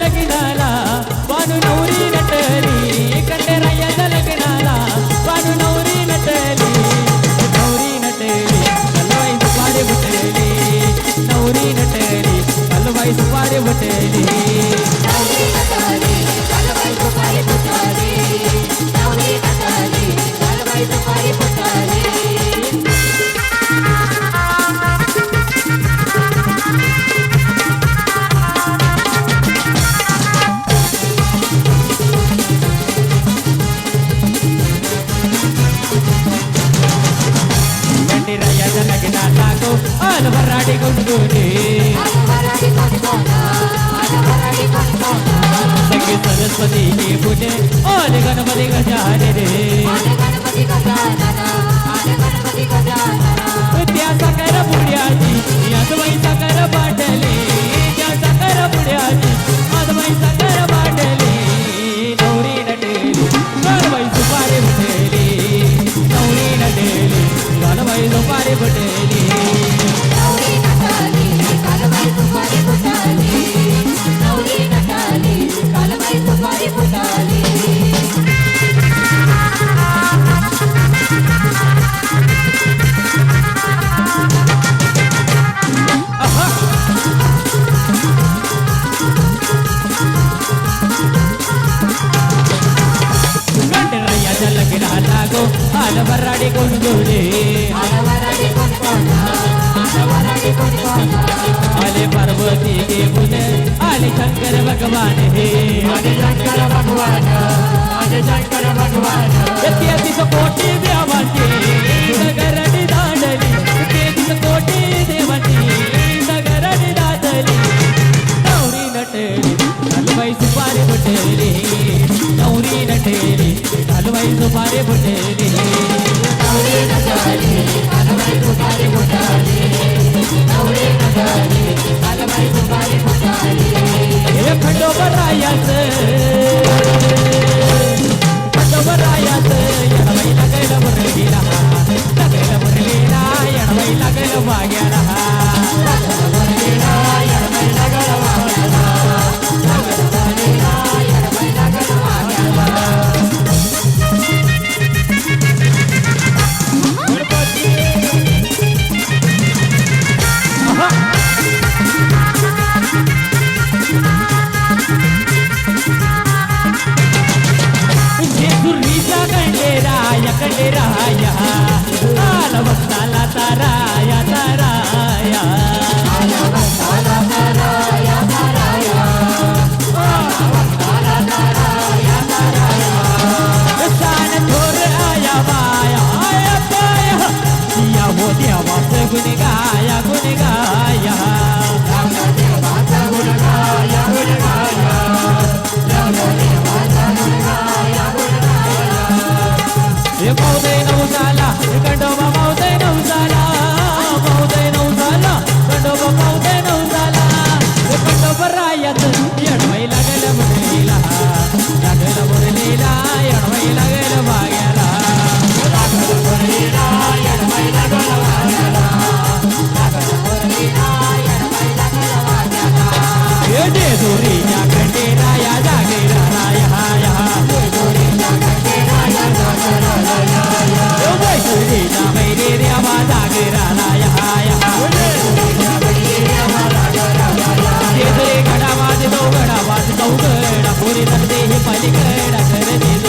लग्नाला बानू नवरी नटली खंडेरायाच्या लग्नाला बानू नवरी नटली कलवाई सुपारी फुटली नवरी नटली कलवाई सुपारी फुटली खंडेरायाच्या लग्नाला गो अलवराडी गुणगुणे संगीत सरस्वती की पूजे ओले गणपती गजानन रे त्या साखर पुड्याची आजबाई साखर बाटली त्या साखर पुड्याची आजबाई साखर बाटली नवरी नटली गणबाई सुपारी फुटली नवरी नटली गणबाई सुपारी फुटली गो अलवराडी गुणगुणे आले पार्वती के मुने आले शंकर भगवान हे आले शंकर भगवान तेहतीस कोटी देवांची नगरडी दांडली तेहतीस कोटी देवांची नगरडी दांडली नवरी नटली हलवाई सुपारी फुटली नवरी नटली हलवाई सुपारी फुटली नवरी नटली हलवाई सुपारी फुटली नवरी नटली हलवाई सुपारी फुटली हे खंडोबरायाचं येणबाई लागलं मुरलीला येणबाई लागलं वाग्याला खंडेराया आल भक्ताला ताराया ताराया शान थोर आया बाया आया बाया दिया हो देवाच गुण गाया गुण गाया मौदय नवसाला खंडोबा मौदय नवसाला खंडोबा मौदय नवसाला खंडोबरायाच येणबाई लागलं मुरलीला येणबाई लागलं वाग्याला जेजुरीच्या खंडेराया जागेरा राया वैष्णवीला मैरेऱ्या जागेराला जेजुरी गडावाज दो गडावाज चौगडा पुरी तर्दे हे पलीकडा कर दे